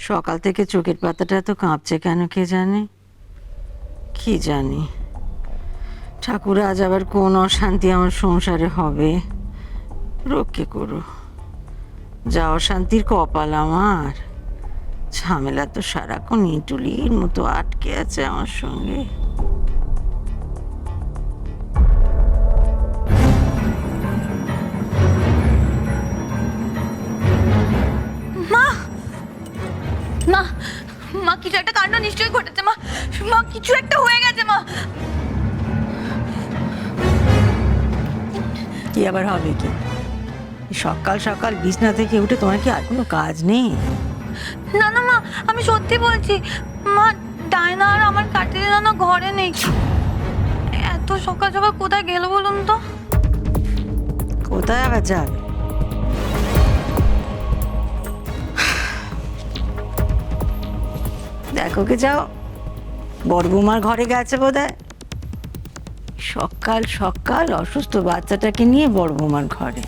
সকাল থেকে চোখের পাতাটা তো কাঁপছে কেন কে জানে। কি জানি ঠাকুর আজ আবার কোন অশান্তি আমার সংসারে হবে। রক্ষে করো, যা অশান্তির কপাল আমার। ঝামেলা তো সারাক্ষণ ইঁটুলির মতো আটকে আছে আমার সঙ্গে। মা, মা, মা কিছু একটা কাণ্ড নিশ্চয়ই ঘটেছে। মা, মা কিছু একটা হয়ে গেছে। মা, কি আবার হবে কি? সকাল সকাল বিছনা থেকে উঠে তোমার কি আর কোনো কাজ নেই? না না মা, আমি সত্যি বলছি। মা, ডায়না আর আমার কাটিয়ে না ঘরে নেই। এত সকাল সকাল কোথায় গেল বলুন তো? কোথায় আবার যাবে? দেখো কে যাও, বড় বৌমার ঘরে গেছে বোধহয়। সকাল সকাল অসুস্থ বাচ্চাটাকে নিয়ে বড় বৌমার ঘরে।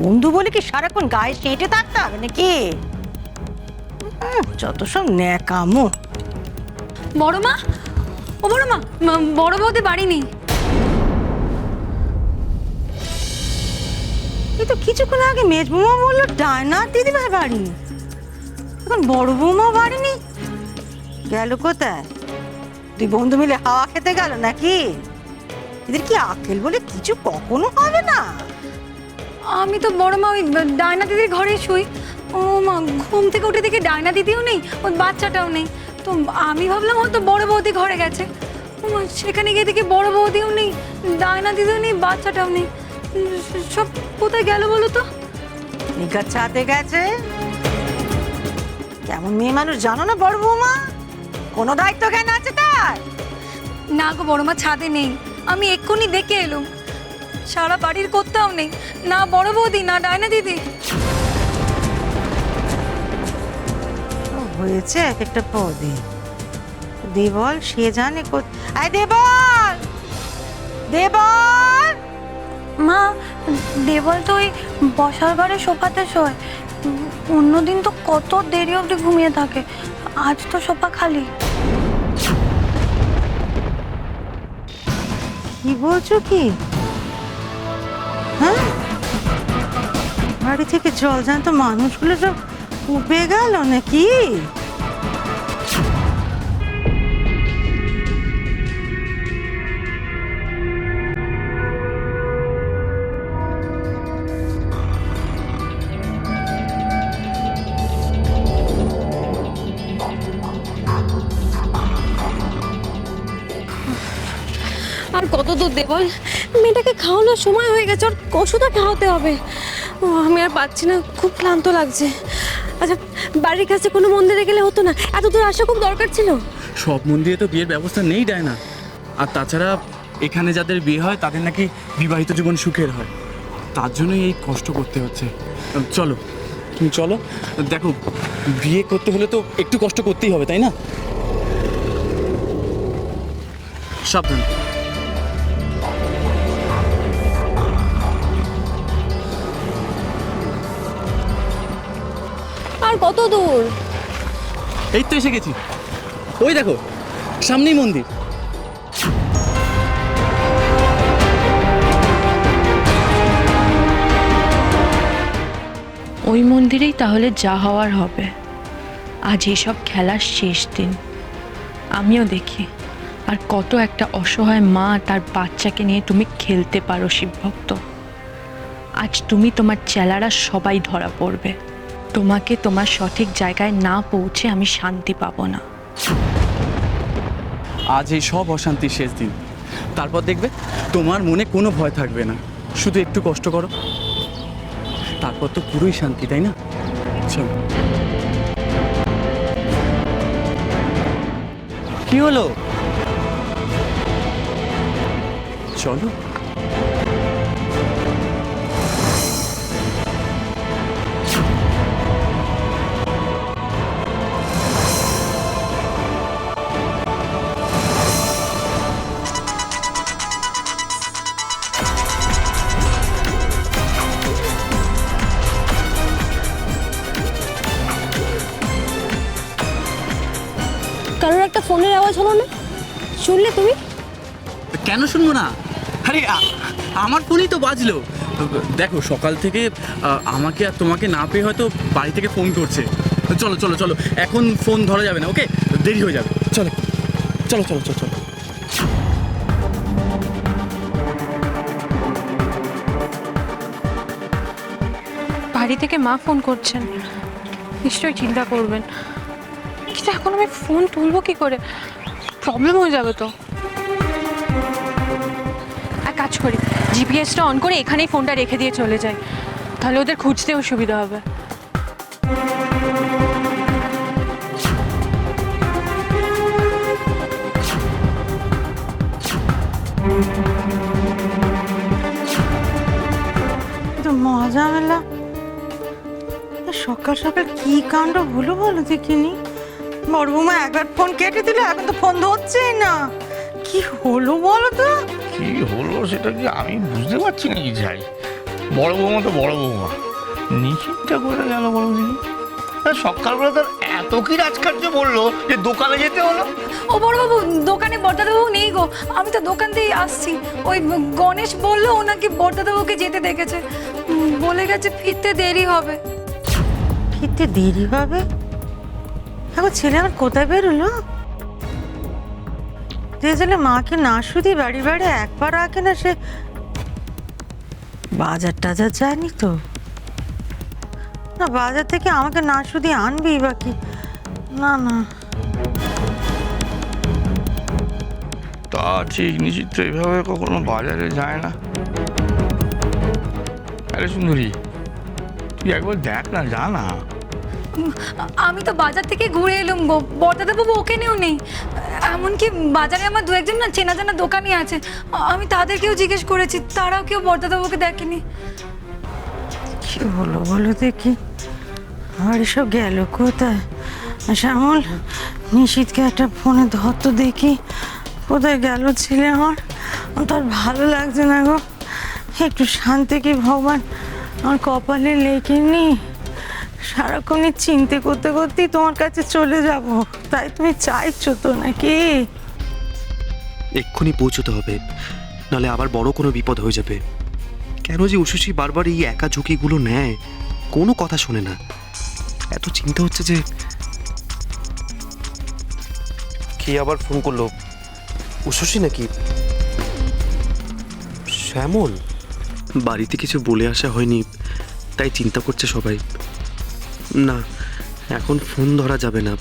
বন্ধু বলে কি সারাক্ষণ গায়ে সেঁটে থাকতে হবে নাকি? যত সব ন্যাকামো। বড় মা, ও বড় মা, বড় বৌদি বাড়ি নেই। এই তো কিছুক্ষণ আগে মেজ বৌমা বললো ডায়নার দিদিভাই বাড়ি নেই, এখন বড় বৌমা বাড়ি নেই। গেল কোথায়? তুই বন্ধু মিলে হাওয়া খেতে গেল নাকি? এদের কি আকেল বলে কিছু কখনো হবে না। আমি তো বড় মা ওই ডায়না দিদির ঘরে শুই। ও মা, ঘুম থেকে উঠে দেখি ডায়না দিদিও নেই, ওই বাচ্চাটাও নেই। তো আমি ভাবলাম হয়তো বড় বৌদি ঘরে গেছে। ও মা, সেখানে গিয়ে দেখি বড় বৌদিও নেই, ডায়না দিদিও নেই, বাচ্চাটাও নেই। সব কোথায় গেল বলো তো? নিকার ছাতে গেছে। কেমন মেয়ে মানুষ জানো না বড় বৌমা? কোনো দায়িত্ব জ্ঞান আছে তার? না গো বড় মা, ছাদে নেই। আমি এক্ষুনি দেখে এলুম। সারা বাড়ির কোথাও নেই, না বড় বৌদি না ডায়না দিদি। হয়েছে এক একটা পদে। দেবল সে জানে আয় দেবল, দেবল। মা, দেবল তো ওই বসার ঘরে সোফাতে শোয়। অন্যদিন তো কত দেরি অবধি ঘুমিয়ে থাকে, আজ তো সোফা খালি। কি বলছো কি? হ্যাঁ, বাড়ি থেকে জল জ্যান্ত মানুষগুলো সব উপে গেল নাকি? আর কত দূর দেবল? মেয়েটাকে খাওয়ানোর সময় হয়ে গেছে, ওর ওষুধও খাওয়াতে হবে। ও, আমি আর পাচ্ছি না, খুব ক্লান্ত লাগছে। আচ্ছা, বাড়ির কাছে কোনো মন্দিরে গেলে হতো না? এত দূর আসা খুব দরকার ছিল। সব মন্দিরে তো বিয়ের ব্যবস্থা নেই ডায়না। আর তাছাড়া এখানে যাদের বিয়ে হয় তাদের নাকি বিবাহিত জীবন সুখের হয়, তার জন্যই এই কষ্ট করতে হচ্ছে। চলো, তুমি চলো। দেখো, বিয়ে করতে হলে তো একটু কষ্ট করতেই হবে, তাই না? সাবধান। আর কত দূর? এই তো এসে গেছি। ওই দেখো, সামনেই মন্দির। ওই মন্দিরেই তাহলে যা হওয়ার হবে। আজ এসব খেলার শেষ দিন। আমিও দেখি আর কত একটা অসহায় মা তার বাচ্চাকে নিয়ে তুমি খেলতে পারো শিবভক্ত। আজ তুমি তোমার চেলারা সবাই ধরা পড়বে। তোমাকে তোমার সঠিক জায়গায় না পৌঁছে আমি শান্তি পাবো না। আজ এই সব অশান্তির শেষ দিন, তারপর দেখবে তোমার মনে কোনো ভয় থাকবে না। শুধু একটু কষ্ট করো, তারপর তো পুরোই শান্তি, তাই না? চলো। কি হলো? চলো। কারোর একটা ফোনের আওয়াজ হলো না? শুনলে তুমি? কেন শুনবো না? আরে আমার ফোনই তো বাজলো। দেখো সকাল থেকে আমাকে আর তোমাকে না পেয়ে হয়তো বাড়ি থেকে ফোন করছে। চলো চলো চলো, এখন ফোন ধরা যাবে না, ওকে? দেরি হয়ে যাবে। চলো চলো চলো চলো চলো। বাড়ি থেকে মা ফোন করছেন, নিশ্চয়ই চিন্তা করবেন, কিন্তু এখন আমি ফোন তুলবো কি করে? প্রবলেম হয়ে যাবে তো। এক কাজ করি, জিপিএসটা অন করে এখানেই ফোনটা রেখে দিয়ে চলে যাই, তাহলে ওদের খুঁজতেও সুবিধা হবে। তো মজা মেলা সকাল সকাল কি কাণ্ড হলো বলো দেখিনি। বড় বৌমা একবার ফোন কেটে দিল, এখন তো ফোন ধরছেই না। কি হলো বলো তো? কি হলো সেটা কি আমি বুঝতে পারছি না। কি যাই, বড় বৌমা তো বড় বৌমা, নিশ্চিতটা করে গেল বলো দিদি। সকালবেলা তার এত কি রাজকার্য বললো যে দোকানে যেতে হলো। ও বড়বাবু, দোকানে বড়দাদাবাবু নেই গো, আমি তো দোকান থেকেই আসছি। ওই গণেশ বললো ও নাকি বড়দাদাবাবুকে যেতে দেখেছে, বলে গেছে ফিরতে দেরি হবে। ফিরতে দেরি হবে? এখন ছেলে আমার কোথায় বেরোলো? যে মাকে না শুধু বাড়ি বাড়ি একবার রাখে না, সে বাজার টাজার যায়নি তো? না বাজার থেকে আমাকে না শুধু আনবি বা কি? না না, তা ঠিক, নিশ্চিত এইভাবে কখনো বাজারে যায় না। আরে সুন্দরী, তুই একবার দেখ না, যা না। আমি তো বাজার থেকে ঘুরে এলুম গো, বড়দাদাবাবু ওখানেও নেই। এমনকি বাজারে আমার দু একজন না চেনা জানা দোকানই আছে, আমি তাদেরকেও জিজ্ঞেস করেছি, তারাও কেউ বড়দাদাবাবুকে দেখেনি। কি হলো বলো দেখি, আর এসব গেল কোথায়? শ্যামল, নিশীথকে একটা ফোনে ধর তো দেখি, কোথায় গেল ছেলে আমার? তার ভালো লাগছে না গো, একটু শান্তি কি ভগবান আমার কপালে লেখেনি। সারাক্ষণই চিন্তা করতে করতেই তোমার কাছে চলে যাব, তাই তুমি চাইছো তো নাকি? এক্ষুনি পৌঁছতে হবে, নাহলে আবার বড় কোনো বিপদ হয়ে যাবে। কেন যে উশুসি বারবার এই একা ঝুঁকিগুলো নেয়, কোনো কথা শোনে না। এত চিন্তা হচ্ছে যে কে আবার ফোন করলো? উশুসি নাকি? শ্যামল? বাড়িতে কিছু বলে আসা হয়নি, তাই চিন্তা করছে সবাই। না, এখন ফোন ধরা যাবে না,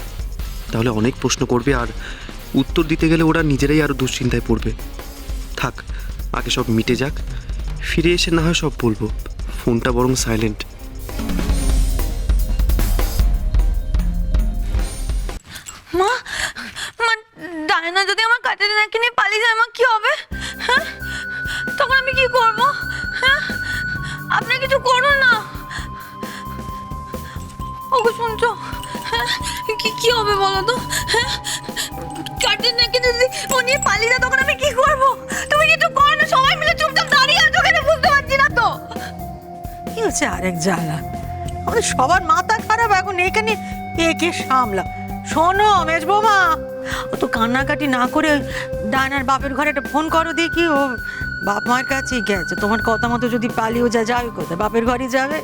তাহলে অনেক প্রশ্ন করবে, আর উত্তর দিতে গেলে ওরা নিজেরাই আরও দুশ্চিন্তায় পড়বে। থাক, আগে সব মিটে যাক, ফিরে এসে না হয় সব বলবো। ফোনটা বরং সাইলেন্ট। মা, মা, ডায়না যদি আমার কাটারি নাকি নিয়ে পালিয়ে যায়, আমার কি হবে? হ্যাঁ, তখন আমি কি করব? হ্যাঁ, আপনি কিছু করুন না। ওগো শুনছো? হ্যাঁ, কি হবে বলো তো? হ্যাঁ, কাটারি নাকি যদি ও নিয়ে পালিয়ে যায়, তখন আমি কি করব? তুমি কিছু করো না, সবাই মিলে চুপচাপ দাঁড়িয়ে আছো কেন বুঝতে পারছি না তো। কি হচ্ছে আরেক জ্বালা? আমাদের সবার মাথা খারাপ এখন, এখানে একে সামলা। শোনো মেজ বৌমা, ও তো কান্নাকাটি না করে ডায়নার বাপের ঘরে একটা ফোন করো দেখি, ও বাপ মায়ের কাছেই গেছে। তোমার কথা মতো যদি পালিয়েও যায়, যাবে কোথায়? বাপের ঘরই যাবে।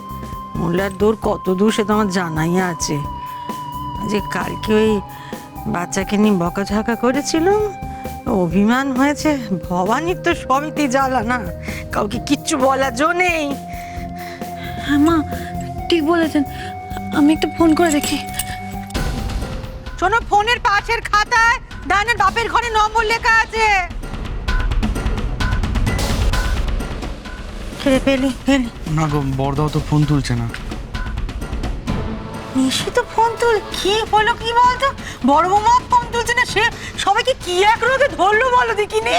মোল্লার দূর কত দূর সে তো আমার জানাই আছে। যে কালকে ওই বাচ্চাকে নিয়ে বকাঝকা করেছিলাম, অভিমান হয়েছে। ভবানীর তো সবইতে জ্বালা না, কাউকে কিচ্ছু বলার জো নেই। হ্যাঁ মা, ঠিক বলেছেন, আমি একটু ফোন করে দেখি। শোনো, ফোনের পাশের খাতায় ডানের বাপের ঘরে নম্বর লেখা আছে। খেয়ে পেলি পেলি না গো, বড়দাও তো ফোন তুলছে না। নিশি তো ফোন কি হলো কি বলতো? বড় বৌমা ফোন তুলছে না, সে সবাইকে কি এক রোগে ধরলো বলো দেখিনি।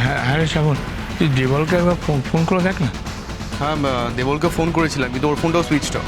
হ্যাঁ রে শ্যামল, তুই দেবলকে একবার ফোন করে দেখ না। হ্যাঁ, দেবলকে ফোন করেছিলাম, কিন্তু ওর ফোনটাও সুইচড অফ।